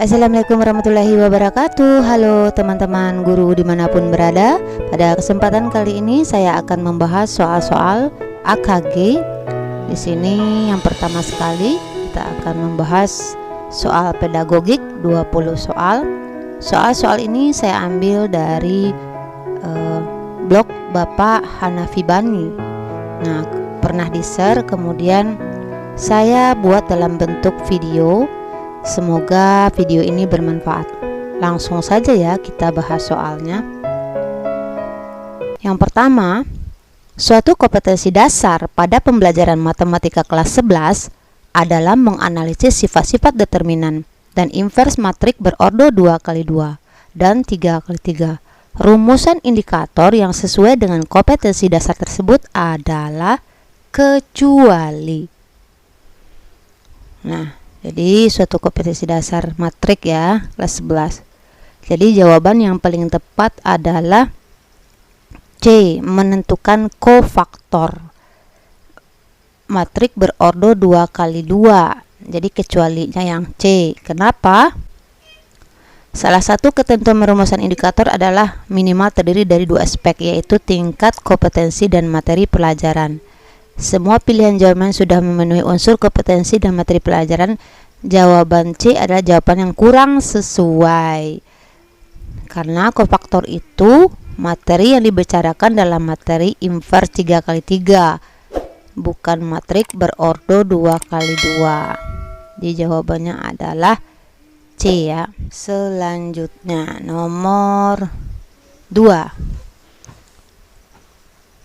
Assalamualaikum warahmatullahi wabarakatuh. Halo teman-teman guru dimanapun berada. Pada kesempatan kali ini saya akan membahas soal-soal AKG. Di sini yang pertama sekali kita akan membahas soal pedagogik 20 soal. Soal-soal ini saya ambil dari blog Bapak Hanafi Bani. Nah, pernah di-share, kemudian saya buat dalam bentuk video. Semoga video ini bermanfaat. Langsung saja ya kita bahas soalnya. Yang pertama, suatu kompetensi dasar pada pembelajaran matematika kelas 11 adalah menganalisis sifat-sifat determinan dan invers matrik berordo 2x2 dan 3x3. Rumusan indikator yang sesuai dengan kompetensi dasar tersebut adalah kecuali. Nah, jadi suatu kompetensi dasar matrik ya, kelas 11. Jadi jawaban yang paling tepat adalah C, menentukan kofaktor. Matrik berordo 2x2. Jadi kecualinya yang C. Kenapa? Salah satu ketentuan perumusan indikator adalah minimal terdiri dari dua aspek, yaitu tingkat kompetensi dan materi pelajaran. Semua pilihan jawaban sudah memenuhi unsur kompetensi dan materi pelajaran. Jawaban C adalah jawaban yang kurang sesuai. Karena kofaktor itu materi yang dibicarakan dalam materi invers 3x3, bukan matrik berordo 2x2. Jadi jawabannya adalah C ya. Selanjutnya nomor 2.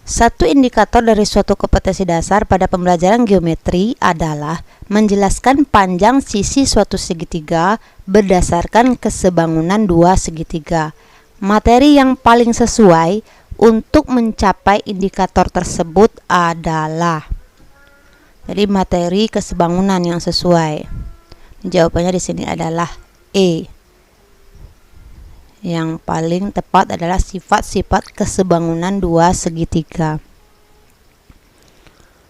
Satu indikator dari suatu kompetensi dasar pada pembelajaran geometri adalah menjelaskan panjang sisi suatu segitiga berdasarkan kesebangunan dua segitiga. Materi yang paling sesuai untuk mencapai indikator tersebut adalah, jadi materi kesebangunan yang sesuai. Jawabannya di sini adalah E. Yang paling tepat adalah sifat-sifat kesebangunan dua segitiga.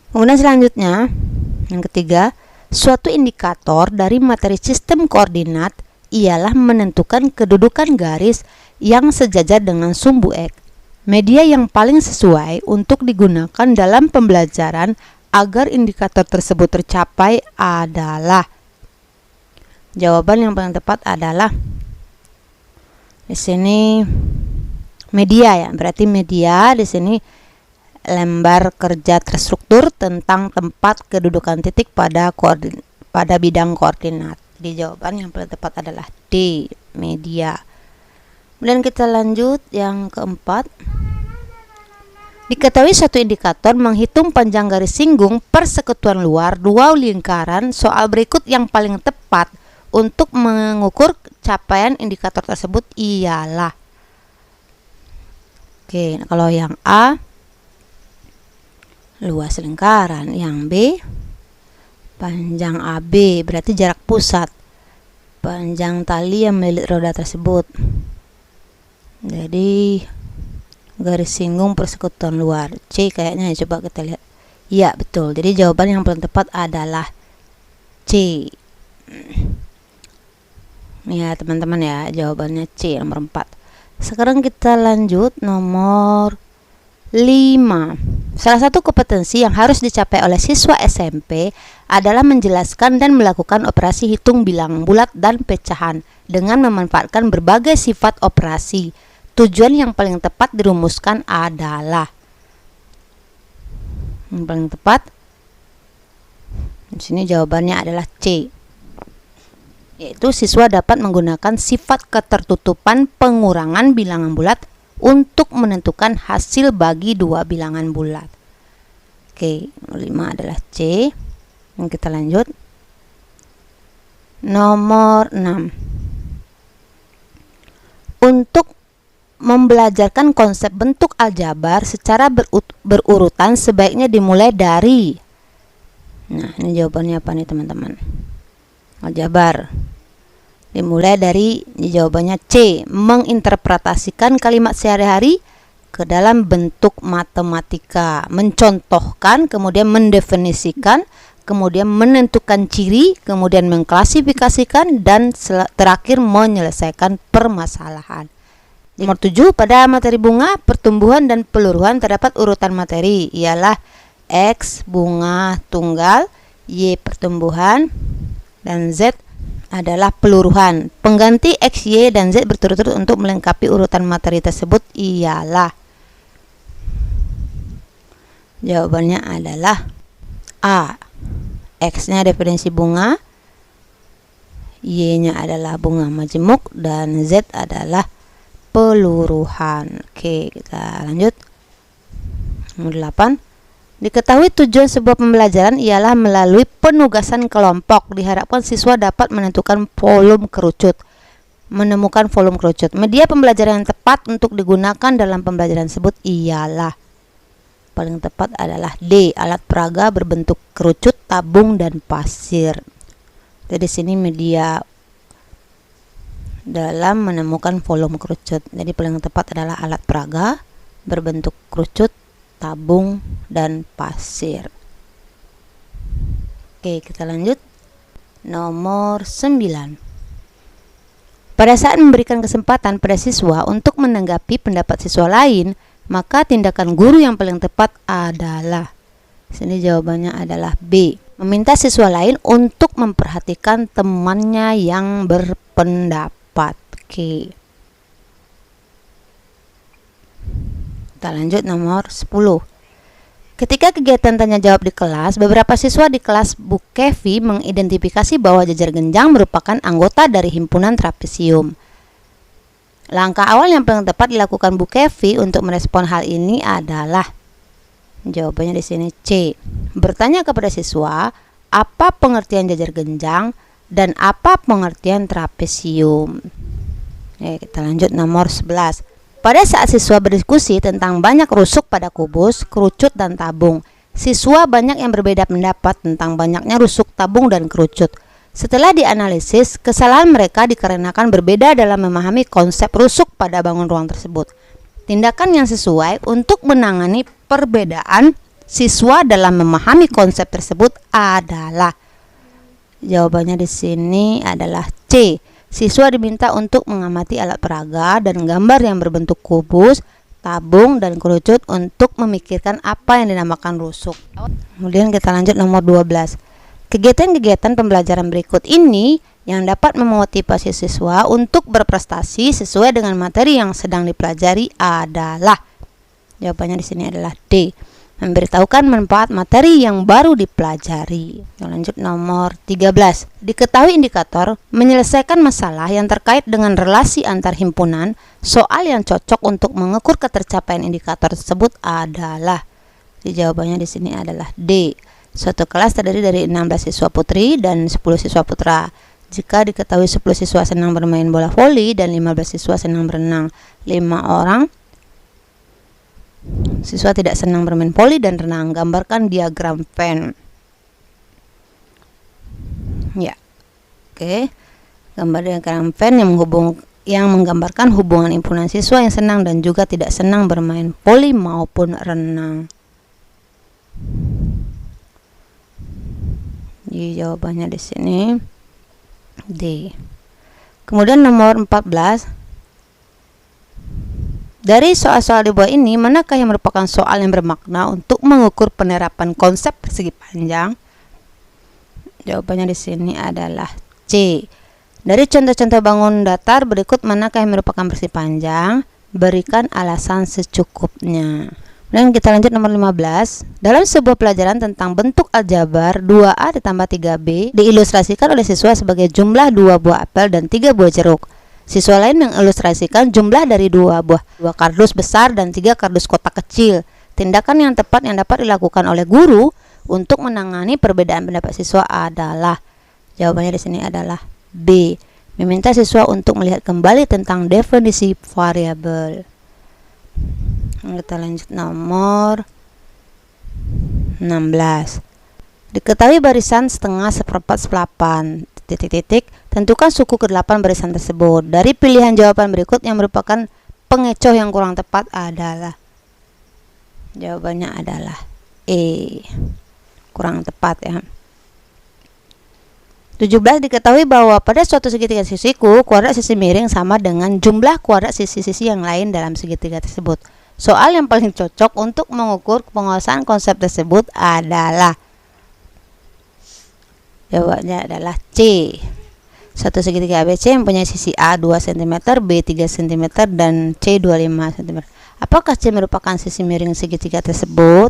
Kemudian selanjutnya, yang ketiga, suatu indikator dari materi sistem koordinat ialah menentukan kedudukan garis yang sejajar dengan sumbu X. Media yang paling sesuai untuk digunakan dalam pembelajaran agar indikator tersebut tercapai adalah, jawaban yang paling tepat adalah di sini media ya. Berarti media di sini lembar kerja terstruktur tentang tempat kedudukan titik pada bidang koordinat. Jadi jawaban yang paling tepat adalah D, media. Kemudian kita lanjut yang keempat. Diketahui satu indikator menghitung panjang garis singgung persekutuan luar dua lingkaran. Soal berikut yang paling tepat untuk mengukur capaian indikator tersebut ialah. Oke, kalau yang A luas lingkaran, yang B panjang AB, berarti jarak pusat, panjang tali yang melilit roda tersebut. Jadi garis singgung persekutuan luar. C kayaknya ya, coba kita lihat. Ya, betul. Jadi jawaban yang paling tepat adalah C. Ya teman-teman ya, jawabannya C, nomor 4. Sekarang kita lanjut nomor 5. Salah satu kompetensi yang harus dicapai oleh siswa SMP adalah menjelaskan dan melakukan operasi hitung bilangan bulat dan pecahan dengan memanfaatkan berbagai sifat operasi. Tujuan yang paling tepat dirumuskan adalah, yang paling tepat di sini jawabannya adalah C, yaitu siswa dapat menggunakan sifat ketertutupan pengurangan bilangan bulat untuk menentukan hasil bagi dua bilangan bulat. Oke, nomor 5 adalah C. Yang kita lanjut. Nomor 6. Untuk membelajarkan konsep bentuk aljabar secara berurutan sebaiknya dimulai dari. Nah, ini jawabannya apa nih teman-teman? Aljabar dimulai dari, jawabannya C, menginterpretasikan kalimat sehari-hari ke dalam bentuk matematika, mencontohkan kemudian mendefinisikan kemudian menentukan ciri, kemudian mengklasifikasikan, dan terakhir menyelesaikan permasalahan. Nomor 7, pada materi bunga, pertumbuhan dan peluruhan terdapat urutan materi, ialah X bunga tunggal, Y pertumbuhan, dan Z adalah peluruhan. Pengganti X, Y, dan Z berturut-turut untuk melengkapi urutan materi tersebut ialah, jawabannya adalah A. X-nya definisi bunga, Y-nya adalah bunga majemuk, dan Z adalah peluruhan. Oke, kita lanjut. Nomor 8. Diketahui tujuan sebuah pembelajaran ialah melalui penugasan kelompok. Diharapkan siswa dapat menemukan volume kerucut. Media pembelajaran yang tepat untuk digunakan dalam pembelajaran tersebut ialah, paling tepat adalah D. Alat peraga berbentuk kerucut, tabung, dan pasir. Jadi sini media dalam menemukan volume kerucut. Jadi paling tepat adalah alat peraga berbentuk kerucut, tabung, dan pasir. Oke, kita lanjut. Nomor 9. Pada saat memberikan kesempatan pada siswa untuk menanggapi pendapat siswa lain, maka tindakan guru yang paling tepat adalah, sini jawabannya adalah B. Meminta siswa lain untuk memperhatikan temannya yang berpendapat. Oke. Kita lanjut nomor 10. Ketika kegiatan tanya jawab di kelas, beberapa siswa di kelas Bu Kevi mengidentifikasi bahwa jajar genjang merupakan anggota dari himpunan trapesium. Langkah awal yang paling tepat dilakukan Bu Kevi untuk merespon hal ini adalah, jawabannya di sini C. Bertanya kepada siswa apa pengertian jajar genjang dan apa pengertian trapesium. Kita lanjut nomor 11. Pada saat siswa berdiskusi tentang banyak rusuk pada kubus, kerucut, dan tabung, siswa banyak yang berbeda pendapat tentang banyaknya rusuk, tabung, dan kerucut. Setelah dianalisis, kesalahan mereka dikarenakan berbeda dalam memahami konsep rusuk pada bangun ruang tersebut. Tindakan yang sesuai untuk menangani perbedaan siswa dalam memahami konsep tersebut adalah, jawabannya di sini adalah C. Siswa diminta untuk mengamati alat peraga dan gambar yang berbentuk kubus, tabung, dan kerucut untuk memikirkan apa yang dinamakan rusuk. Kemudian kita lanjut nomor 12. Kegiatan-kegiatan pembelajaran berikut ini yang dapat memotivasi siswa untuk berprestasi sesuai dengan materi yang sedang dipelajari adalah, jawabannya di sini adalah D. Memberitahukan manfaat materi yang baru dipelajari. Lanjut nomor 13. Diketahui indikator menyelesaikan masalah yang terkait dengan relasi antar himpunan. Soal yang cocok untuk mengukur ketercapaian indikator tersebut adalah, jawabannya di sini adalah D. Suatu kelas terdiri dari 16 siswa putri dan 10 siswa putra. Jika diketahui 10 siswa senang bermain bola voli dan 15 siswa senang berenang, 5 orang siswa tidak senang bermain voli dan renang. Gambarkan diagram Venn. Ya, oke. Gambar diagram Venn yang menggambarkan hubungan himpunan siswa yang senang dan juga tidak senang bermain voli maupun renang. Jadi jawabannya di sini D. Kemudian nomor 14. Dari soal-soal di bawah ini, manakah yang merupakan soal yang bermakna untuk mengukur penerapan konsep persegi panjang? Jawabannya di sini adalah C. Dari contoh-contoh bangun datar berikut, manakah yang merupakan persegi panjang? Berikan alasan secukupnya. Dan kita lanjut nomor 15. Dalam sebuah pelajaran tentang bentuk aljabar, 2A ditambah 3B diilustrasikan oleh siswa sebagai jumlah 2 buah apel dan 3 buah jeruk. Siswa lain mengilustrasikan jumlah dari 2 kardus besar dan 3 kardus kotak kecil. Tindakan yang tepat yang dapat dilakukan oleh guru untuk menangani perbedaan pendapat siswa adalah, jawabannya di sini adalah B. Meminta siswa untuk melihat kembali tentang definisi variabel. Kita lanjut nomor 16. Diketahui barisan setengah, seperempat, sepelapan, tentukan suku ke-8 barisan tersebut. Dari pilihan jawaban berikut yang merupakan pengecoh yang kurang tepat adalah, jawabannya adalah E. Kurang tepat ya. 17 diketahui bahwa pada suatu segitiga sisiku, kuadrat sisi miring sama dengan jumlah kuadrat sisi-sisi yang lain dalam segitiga tersebut. Soal yang paling cocok untuk mengukur penguasaan konsep tersebut adalah, jawabannya adalah C. Satu segitiga ABC mempunyai sisi A 2 cm, B 3 cm, dan C 25 cm. Apakah C merupakan sisi miring segitiga tersebut?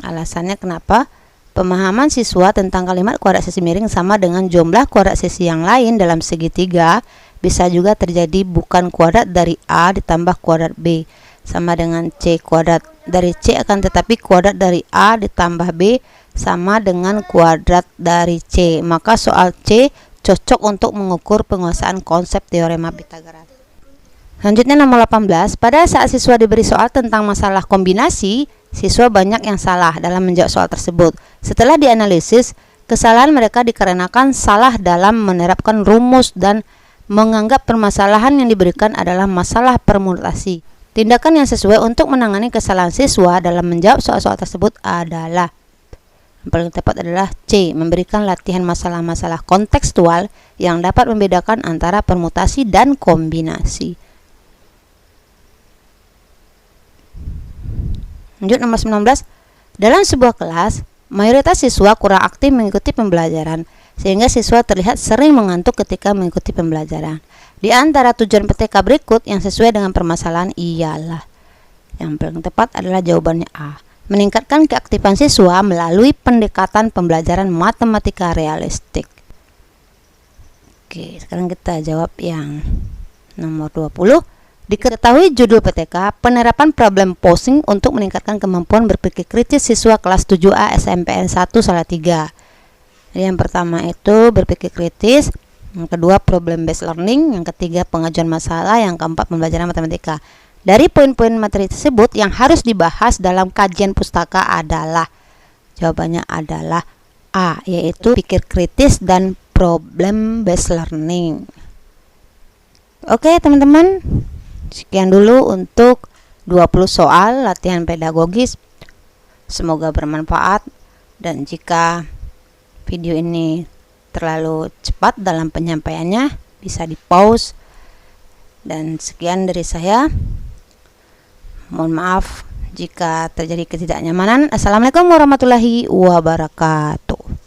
Alasannya kenapa? Pemahaman siswa tentang kalimat kuadrat sisi miring sama dengan jumlah kuadrat sisi yang lain dalam segitiga bisa juga terjadi bukan kuadrat dari A ditambah kuadrat B sama dengan C kuadrat dari C, akan tetapi kuadrat dari A ditambah B sama dengan kuadrat dari C. Maka soal C cocok untuk mengukur penguasaan konsep teorema Pythagoras. Selanjutnya nomor 18, pada saat siswa diberi soal tentang masalah kombinasi, siswa banyak yang salah dalam menjawab soal tersebut. Setelah dianalisis, kesalahan mereka dikarenakan salah dalam menerapkan rumus dan menganggap permasalahan yang diberikan adalah masalah permutasi. Tindakan yang sesuai untuk menangani kesalahan siswa dalam menjawab soal-soal tersebut adalah, yang paling tepat adalah C. Memberikan latihan masalah-masalah kontekstual yang dapat membedakan antara permutasi dan kombinasi. Lanjut nomor 19. Dalam sebuah kelas, mayoritas siswa kurang aktif mengikuti pembelajaran, sehingga siswa terlihat sering mengantuk ketika mengikuti pembelajaran. Di antara tujuan PTK berikut yang sesuai dengan permasalahan ialah, yang paling tepat adalah jawabannya A. Meningkatkan keaktifan siswa melalui pendekatan pembelajaran matematika realistik. Oke, sekarang kita jawab yang nomor 20. Diketahui judul PTK, penerapan problem posing untuk meningkatkan kemampuan berpikir kritis siswa kelas 7A SMPN 1 salah 3. Jadi yang pertama itu berpikir kritis, yang kedua problem based learning, yang ketiga pengajuan masalah, yang keempat pembelajaran matematika. Dari poin-poin materi tersebut yang harus dibahas dalam kajian pustaka adalah, jawabannya adalah A, yaitu pikir kritis dan problem based learning. Oke teman-teman, sekian dulu untuk 20 soal latihan pedagogis. Semoga bermanfaat, dan jika video ini terlalu cepat dalam penyampaiannya bisa di pause. Dan sekian dari saya. Mohon maaf jika terjadi ketidaknyamanan. Assalamualaikum warahmatullahi wabarakatuh.